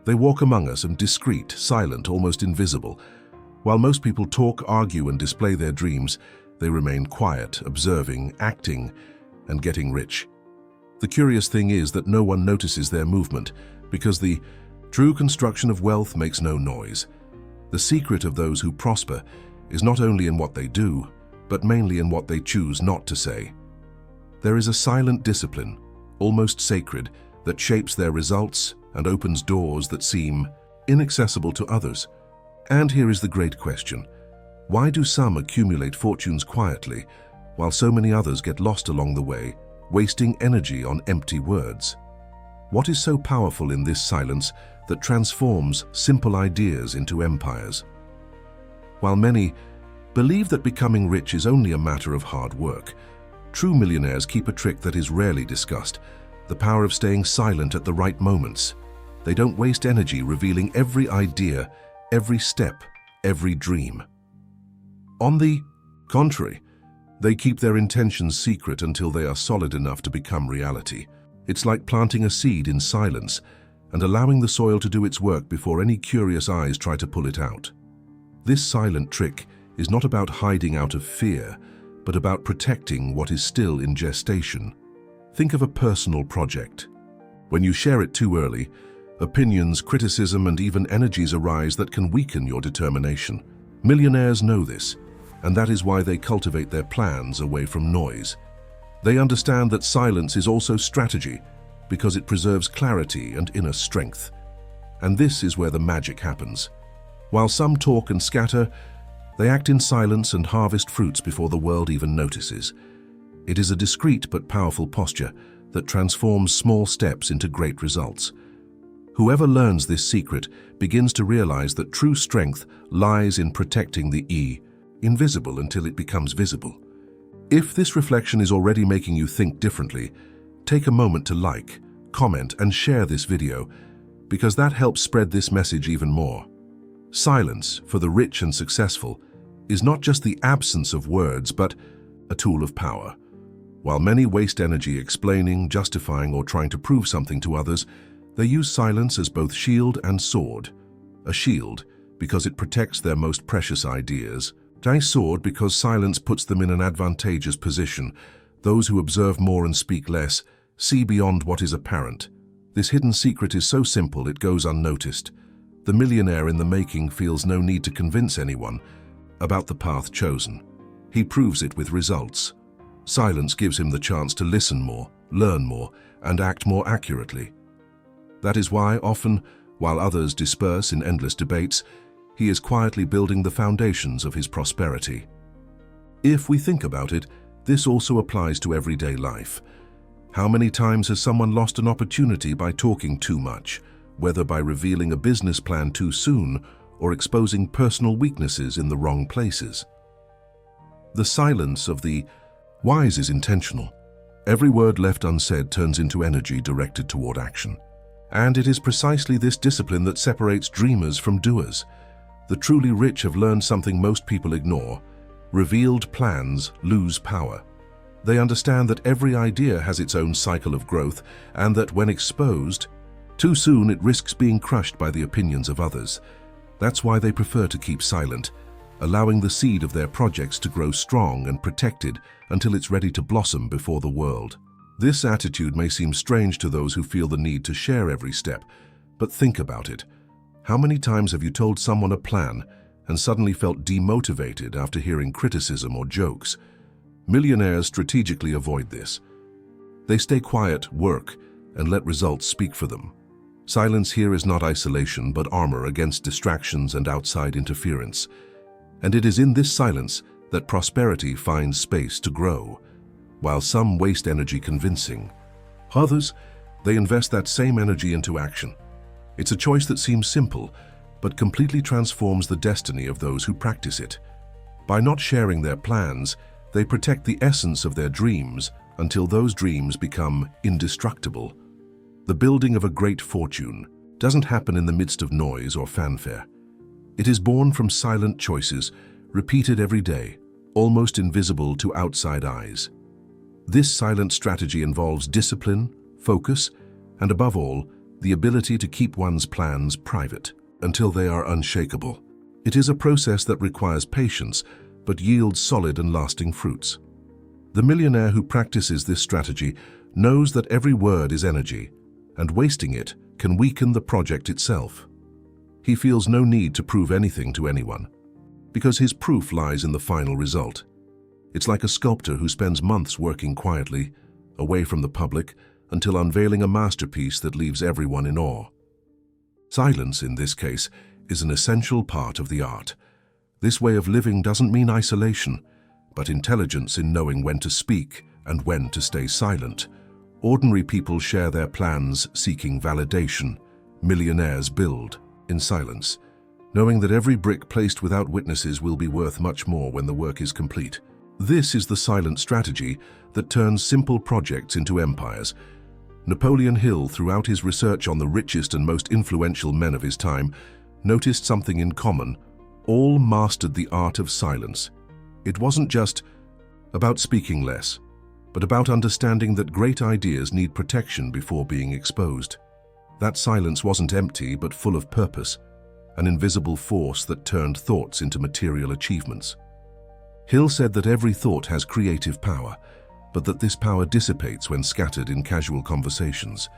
They walk among us and discreet, silent, almost invisible. While most people talk, argue, and display their dreams, they remain quiet, observing, acting, and getting rich. The curious thing is that no one notices their movement, because the true construction of wealth makes no noise. The secret of those who prosper is not only in what they do, but mainly in what they choose not to say. There is a silent discipline, almost sacred, that shapes their results and opens doors that seem inaccessible to others. And here is the great question: why do some accumulate fortunes quietly, while so many others get lost along the way, wasting energy on empty words? What is so powerful in this silence that transforms simple ideas into empires? While many believe that becoming rich is only a matter of hard work, true millionaires keep a trick that is rarely discussed: the power of staying silent at the right moments. They don't waste energy revealing every idea, every step, every dream. On the contrary, they keep their intentions secret until they are solid enough to become reality. It's like planting a seed in silence and allowing the soil to do its work before any curious eyes try to pull it out. This silent trick is not about hiding out of fear, but about protecting what is still in gestation. Think of a personal project. When you share it too early, opinions, criticism, and even energies arise that can weaken your determination. Millionaires know this, and that is why they cultivate their plans away from noise. They understand that silence is also strategy, because it preserves clarity and inner strength. And this is where the magic happens. While some talk and scatter, they act in silence and harvest fruits before the world even notices. It is a discreet but powerful posture that transforms small steps into great results. Whoever learns this secret begins to realize that true strength lies in protecting the invisible until it becomes visible. If this reflection is already making you think differently, take a moment to like, comment, and share this video, because that helps spread this message even more. Silence, for the rich and successful, is not just the absence of words, but a tool of power. While many waste energy explaining, justifying, or trying to prove something to others, they use silence as both shield and sword. A shield, because it protects their most precious ideas. A sword, because silence puts them in an advantageous position. Those who observe more and speak less see beyond what is apparent. This hidden secret is so simple it goes unnoticed. The millionaire in the making feels no need to convince anyone about the path chosen. He proves it with results. Silence gives him the chance to listen more, learn more, and act more accurately. That is why, often, while others disperse in endless debates, he is quietly building the foundations of his prosperity. If we think about it, this also applies to everyday life. How many times has someone lost an opportunity by talking too much, whether by revealing a business plan too soon or exposing personal weaknesses in the wrong places? The silence of the wise is intentional. Every word left unsaid turns into energy directed toward action. And it is precisely this discipline that separates dreamers from doers. The truly rich have learned something most people ignore: revealed plans lose power. They understand that every idea has its own cycle of growth, and that when exposed too soon, it risks being crushed by the opinions of others. That's why they prefer to keep silent, allowing the seed of their projects to grow strong and protected until it's ready to blossom before the world. This attitude may seem strange to those who feel the need to share every step, but think about it. How many times have you told someone a plan and suddenly felt demotivated after hearing criticism or jokes? Millionaires strategically avoid this. They stay quiet, work, and let results speak for them. Silence here is not isolation, but armor against distractions and outside interference. And it is in this silence that prosperity finds space to grow. While some waste energy convincing others, they invest that same energy into action. It's a choice that seems simple, but completely transforms the destiny of those who practice it. By not sharing their plans, they protect the essence of their dreams until those dreams become indestructible. The building of a great fortune doesn't happen in the midst of noise or fanfare. It is born from silent choices, repeated every day, almost invisible to outside eyes. This silent strategy involves discipline, focus, and above all, the ability to keep one's plans private until they are unshakable. It is a process that requires patience, but yields solid and lasting fruits. The millionaire who practices this strategy knows that every word is energy, and wasting it can weaken the project itself. He feels no need to prove anything to anyone, because his proof lies in the final result. It's like a sculptor who spends months working quietly, away from the public, until unveiling a masterpiece that leaves everyone in awe. Silence, in this case, is an essential part of the art. This way of living doesn't mean isolation, but intelligence in knowing when to speak and when to stay silent. Ordinary people share their plans seeking validation. Millionaires build in silence, knowing that every brick placed without witnesses will be worth much more when the work is complete. This is the silent strategy that turns simple projects into empires. Napoleon Hill, throughout his research on the richest and most influential men of his time, noticed something in common. All mastered the art of silence. It wasn't just about speaking less, but about understanding that great ideas need protection before being exposed. That silence wasn't empty, but full of purpose, an invisible force that turned thoughts into material achievements. Hill said that every thought has creative power, but that this power dissipates when scattered in casual conversations.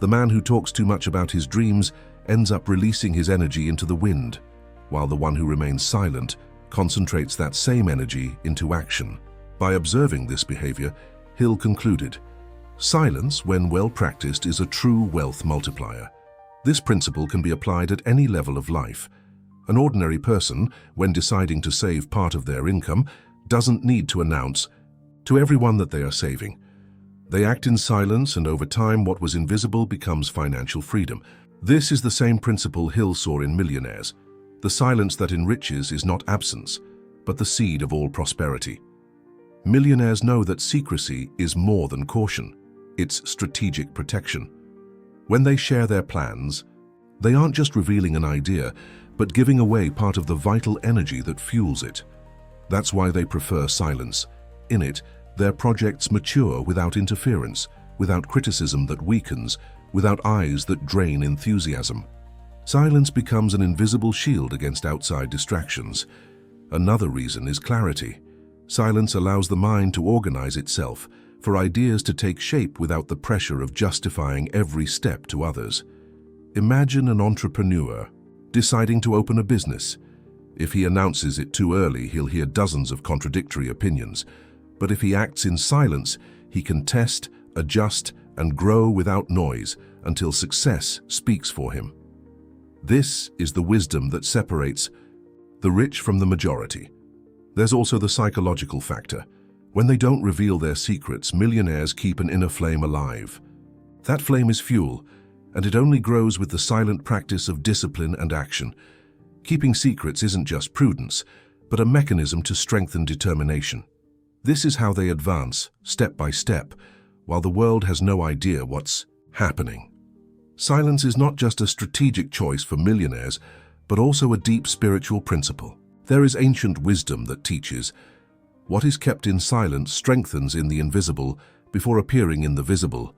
The man who talks too much about his dreams ends up releasing his energy into the wind, while the one who remains silent concentrates that same energy into action. By observing this behavior, Hill concluded, silence, when well practiced, is a true wealth multiplier. This principle can be applied at any level of life. An ordinary person, when deciding to save part of their income, doesn't need to announce to everyone that they are saving. They act in silence, and over time what was invisible becomes financial freedom. This is the same principle Hill saw in millionaires. The silence that enriches is not absence, but the seed of all prosperity. Millionaires know that secrecy is more than caution. It's strategic protection. When they share their plans, they aren't just revealing an idea, but giving away part of the vital energy that fuels it. That's why they prefer silence. In it, their projects mature without interference, without criticism that weakens, without eyes that drain enthusiasm. Silence becomes an invisible shield against outside distractions. Another reason is clarity. Silence allows the mind to organize itself, for ideas to take shape without the pressure of justifying every step to others. Imagine an entrepreneur deciding to open a business. If he announces it too early, he'll hear dozens of contradictory opinions. But if he acts in silence, he can test, adjust, and grow without noise until success speaks for him. This is the wisdom that separates the rich from the majority. There's also the psychological factor. When they don't reveal their secrets, millionaires keep an inner flame alive. That flame is fuel, and it only grows with the silent practice of discipline and action. Keeping secrets isn't just prudence, but a mechanism to strengthen determination. This is how they advance, step by step, while the world has no idea what's happening. Silence is not just a strategic choice for millionaires, but also a deep spiritual principle. There is ancient wisdom that teaches, what is kept in silence strengthens in the invisible before appearing in the visible.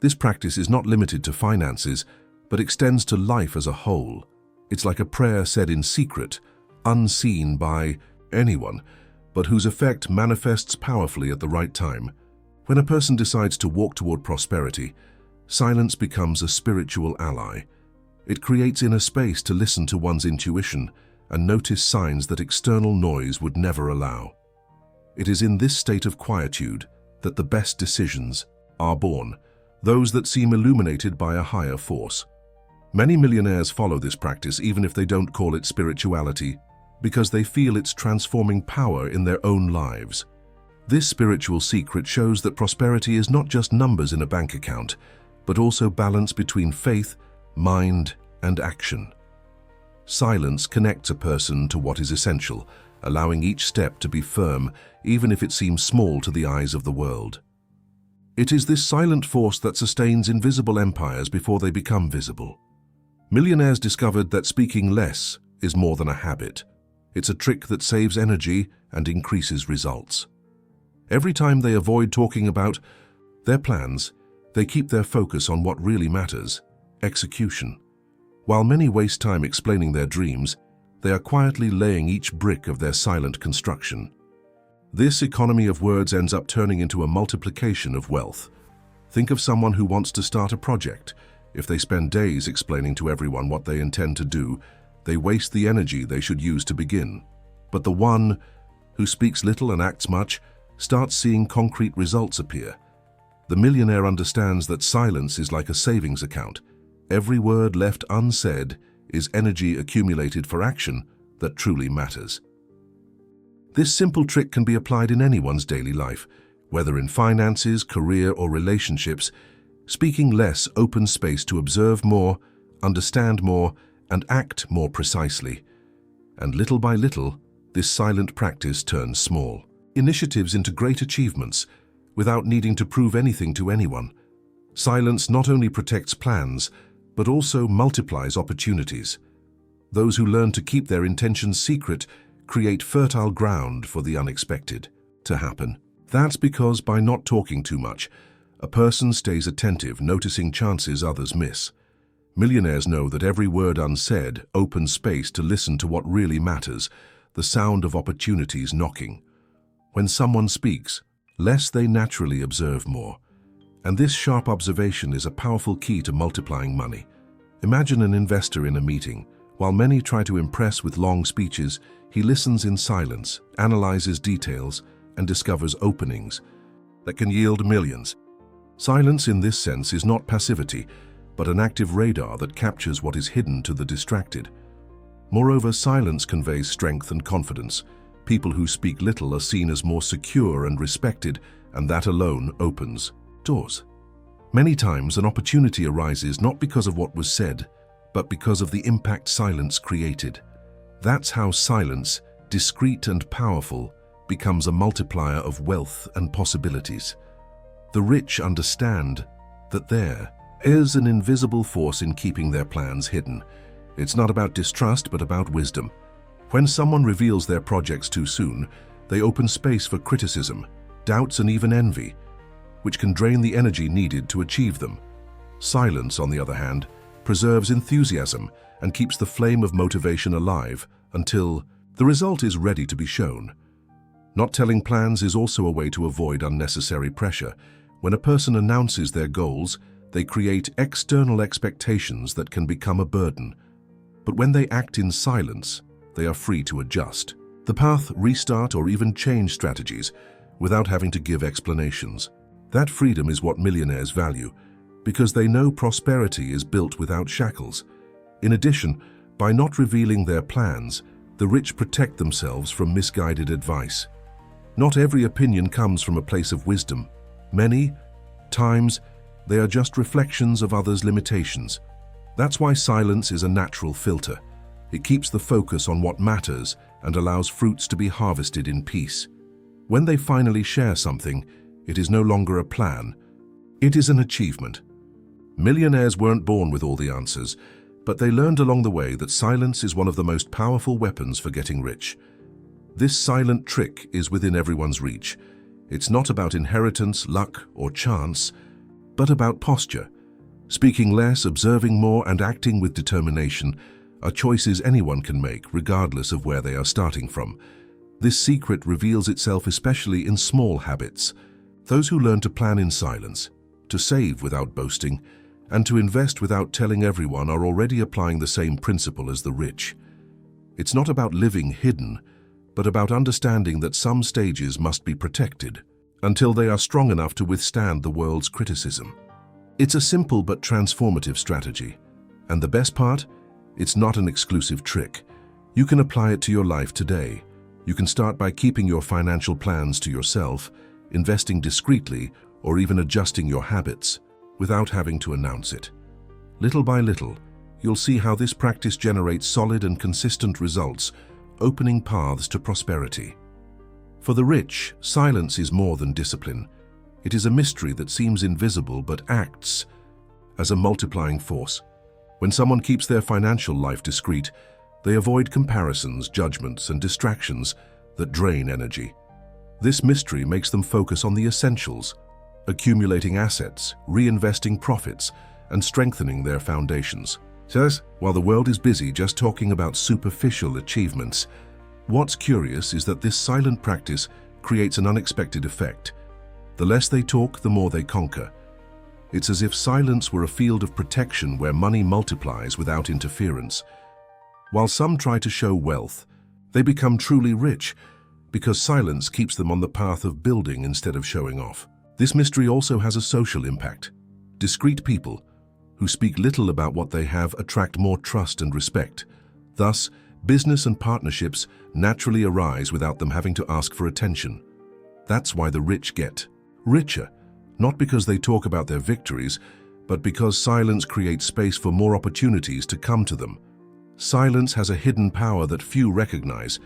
This practice is not limited to finances, but extends to life as a whole. It's like a prayer said in secret, unseen by anyone, but whose effect manifests powerfully at the right time. When a person decides to walk toward prosperity, silence becomes a spiritual ally. It creates inner space to listen to one's intuition and notice signs that external noise would never allow. It is in this state of quietude that the best decisions are born, those that seem illuminated by a higher force. Many millionaires follow this practice even if they don't call it spirituality, because they feel its transforming power in their own lives. This spiritual secret shows that prosperity is not just numbers in a bank account, but also balance between faith, mind, and action. Silence connects a person to what is essential, allowing each step to be firm, even if it seems small to the eyes of the world. It is this silent force that sustains invisible empires before they become visible. Millionaires discovered that speaking less is more than a habit. It's a trick that saves energy and increases results. Every time they avoid talking about their plans, they keep their focus on what really matters. execution. While many waste time explaining their dreams, they are quietly laying each brick of their silent construction. This economy of words ends up turning into a multiplication of wealth. Think of someone who wants to start a project. If they spend days explaining to everyone what they intend to do, they waste the energy they should use to begin. But the one who speaks little and acts much starts seeing concrete results appear. The millionaire understands that silence is like a savings account. Every word left unsaid is energy accumulated for action that truly matters. This simple trick can be applied in anyone's daily life, whether in finances, career, or relationships. Speaking less opens space to observe more, understand more, and act more precisely. And little by little, this silent practice turns small initiatives into great achievements without needing to prove anything to anyone. Silence not only protects plans, but also multiplies opportunities. Those who learn to keep their intentions secret create fertile ground for the unexpected to happen. That's because by not talking too much, a person stays attentive, noticing chances others miss. Millionaires know that every word unsaid opens space to listen to what really matters, the sound of opportunities knocking. When someone speaks, less they naturally observe more. And this sharp observation is a powerful key to multiplying money. Imagine an investor in a meeting. While many try to impress with long speeches, he listens in silence, analyzes details, and discovers openings that can yield millions. Silence in this sense is not passivity, but an active radar that captures what is hidden to the distracted. Moreover, silence conveys strength and confidence. People who speak little are seen as more secure and respected, and that alone opens doors. Many times an opportunity arises not because of what was said, but because of the impact silence created. That's how silence, discreet and powerful, becomes a multiplier of wealth and possibilities. The rich understand that there is an invisible force in keeping their plans hidden. It's not about distrust, but about wisdom. When someone reveals their projects too soon, they open space for criticism, doubts, and even envy, which can drain the energy needed to achieve them. Silence, on the other hand, preserves enthusiasm and keeps the flame of motivation alive until the result is ready to be shown. Not telling plans is also a way to avoid unnecessary pressure. When a person announces their goals, they create external expectations that can become a burden. But when they act in silence, they are free to adjust the path, restart, or even change strategies without having to give explanations. That freedom is what millionaires value, because they know prosperity is built without shackles. In addition, by not revealing their plans, the rich protect themselves from misguided advice. Not every opinion comes from a place of wisdom. Many times, they are just reflections of others' limitations. That's why silence is a natural filter. It keeps the focus on what matters and allows fruits to be harvested in peace. When they finally share something, it is no longer a plan. It is an achievement. Millionaires weren't born with all the answers, but they learned along the way that silence is one of the most powerful weapons for getting rich. This silent trick is within everyone's reach. It's not about inheritance, luck, or chance, but about posture. Speaking less, observing more, and acting with determination are choices anyone can make, regardless of where they are starting from. This secret reveals itself especially in small habits. Those who learn to plan in silence, to save without boasting, and to invest without telling everyone are already applying the same principle as the rich. It's not about living hidden, but about understanding that some stages must be protected until they are strong enough to withstand the world's criticism. It's a simple but transformative strategy. And the best part? It's not an exclusive trick. You can apply it to your life today. You can start by keeping your financial plans to yourself, investing discreetly, or even adjusting your habits without having to announce it. Little by little, you'll see how this practice generates solid and consistent results, opening paths to prosperity. For the rich, silence is more than discipline. It is a mystery that seems invisible but acts as a multiplying force. When someone keeps their financial life discreet, they avoid comparisons, judgments, and distractions that drain energy. This mystery makes them focus on the essentials, accumulating assets, reinvesting profits, and strengthening their foundations. Thus, while the world is busy just talking about superficial achievements, what's curious is that this silent practice creates an unexpected effect. The less they talk, the more they conquer. It's as if silence were a field of protection where money multiplies without interference. While some try to show wealth, they become truly rich because silence keeps them on the path of building instead of showing off. This mystery also has a social impact. Discreet people who speak little about what they have attract more trust and respect. Thus, business and partnerships naturally arise without them having to ask for attention. That's why the rich get richer, not because they talk about their victories, but because silence creates space for more opportunities to come to them. Silence has a hidden power that few recognize.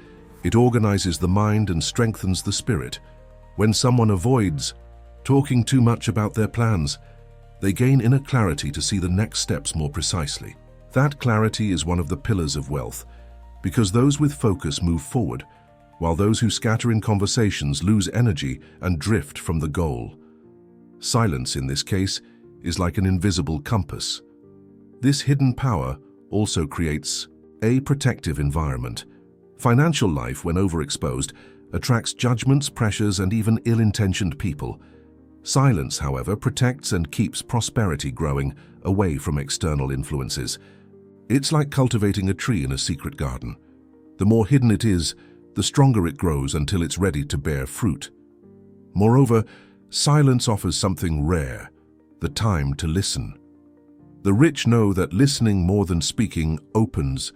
It organizes the mind and strengthens the spirit. When someone avoids talking too much about their plans, they gain inner clarity to see the next steps more precisely. That clarity is one of the pillars of wealth, because those with focus move forward, while those who scatter in conversations lose energy and drift from the goal. Silence, in this case, is like an invisible compass. This hidden power also creates a protective environment. Financial life, when overexposed, attracts judgments, pressures, and even ill-intentioned people. Silence, however, protects and keeps prosperity growing away from external influences. It's like cultivating a tree in a secret garden. The more hidden it is, the stronger it grows until it's ready to bear fruit. Moreover, silence offers something rare: the time to listen. The rich know that listening more than speaking opens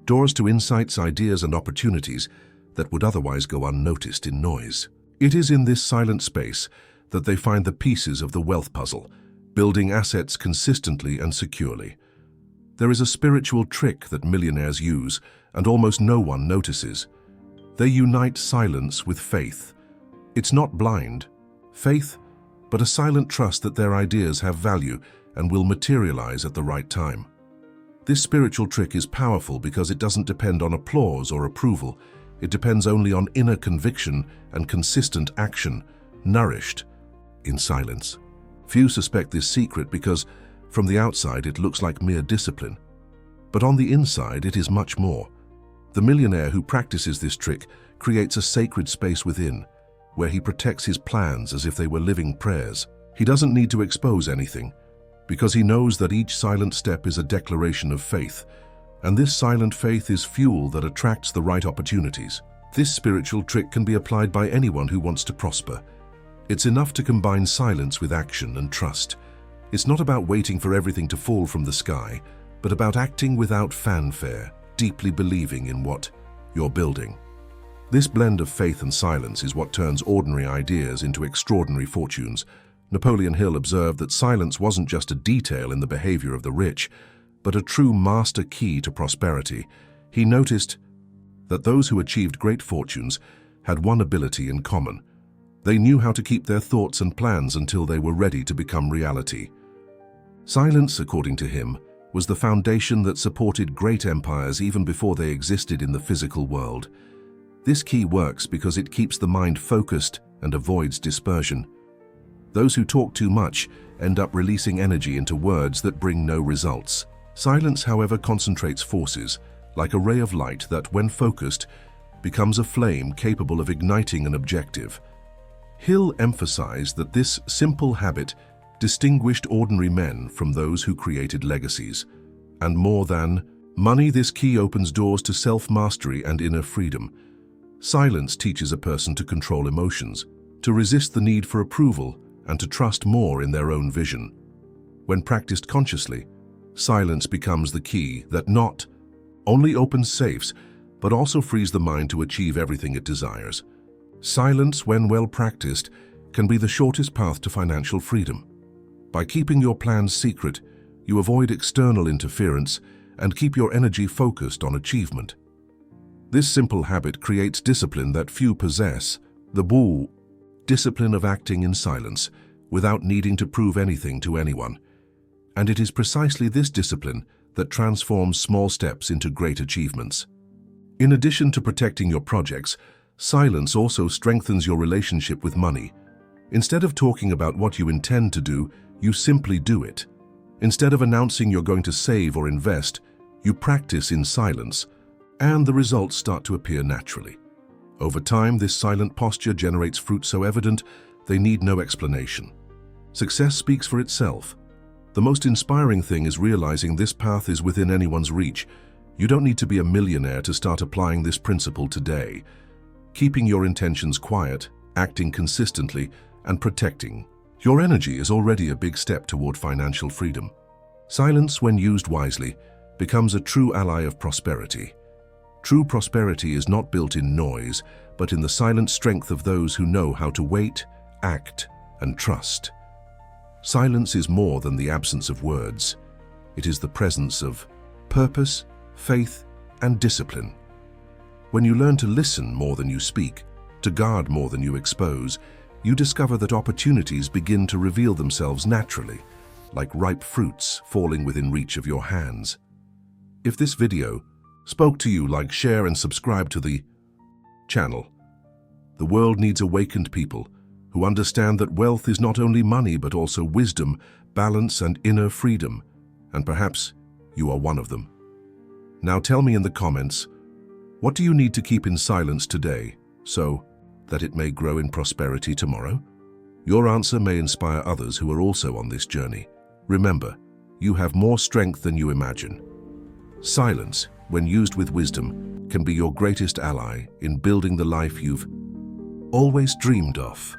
doors to insights, ideas, and opportunities that would otherwise go unnoticed in noise. It is in this silent space that they find the pieces of the wealth puzzle, building assets consistently and securely. There is a spiritual trick that millionaires use, and almost no one notices. They unite silence with faith. It's not blind faith, but a silent trust that their ideas have value and will materialize at the right time. This spiritual trick is powerful because it doesn't depend on applause or approval. It depends only on inner conviction and consistent action, nourished in silence. Few suspect this secret because, from the outside, it looks like mere discipline. But on the inside, it is much more. The millionaire who practices this trick creates a sacred space within, where he protects his plans as if they were living prayers. He doesn't need to expose anything, because he knows that each silent step is a declaration of faith, and this silent faith is fuel that attracts the right opportunities. This spiritual trick can be applied by anyone who wants to prosper. It's enough to combine silence with action and trust. It's not about waiting for everything to fall from the sky, but about acting without fanfare, deeply believing in what you're building. This blend of faith and silence is what turns ordinary ideas into extraordinary fortunes. Napoleon Hill observed that silence wasn't just a detail in the behavior of the rich, but a true master key to prosperity. He noticed that those who achieved great fortunes had one ability in common. They knew how to keep their thoughts and plans until they were ready to become reality. Silence, according to him, was the foundation that supported great empires even before they existed in the physical world. This key works because it keeps the mind focused and avoids dispersion. Those who talk too much end up releasing energy into words that bring no results. Silence, however, concentrates forces, like a ray of light that, when focused, becomes a flame capable of igniting an objective. Hill emphasized that this simple habit distinguished ordinary men from those who created legacies. And more than money, this key opens doors to self-mastery and inner freedom. Silence teaches a person to control emotions, to resist the need for approval, and to trust more in their own vision. When practiced consciously, silence becomes the key that not only opens safes, but also frees the mind to achieve everything it desires. Silence, when well practiced, can be the shortest path to financial freedom. By keeping your plans secret, you avoid external interference and keep your energy focused on achievement. This simple habit creates discipline that few possess, the discipline of acting in silence, without needing to prove anything to anyone. And it is precisely this discipline that transforms small steps into great achievements. In addition to protecting your projects, silence also strengthens your relationship with money. Instead of talking about what you intend to do, you simply do it. Instead of announcing you're going to save or invest, you practice in silence, and the results start to appear naturally. Over time, this silent posture generates fruit so evident, they need no explanation. Success speaks for itself. The most inspiring thing is realizing this path is within anyone's reach. You don't need to be a millionaire to start applying this principle today. Keeping your intentions quiet, acting consistently, and protecting your energy is already a big step toward financial freedom. Silence, when used wisely, becomes a true ally of prosperity. True prosperity is not built in noise, but in the silent strength of those who know how to wait, act, and trust. Silence is more than the absence of words. It is the presence of purpose, faith, and discipline. When you learn to listen more than you speak, to guard more than you expose, you discover that opportunities begin to reveal themselves naturally, like ripe fruits falling within reach of your hands. If this video spoke to you, like, share, and subscribe to the channel. The world needs awakened people who understand that wealth is not only money but also wisdom, balance, and inner freedom, and perhaps you are one of them. Now tell me in the comments, what do you need to keep in silence today so that it may grow in prosperity tomorrow? Your answer may inspire others who are also on this journey. Remember, you have more strength than you imagine. Silence, when used with wisdom, can be your greatest ally in building the life you've always dreamed of.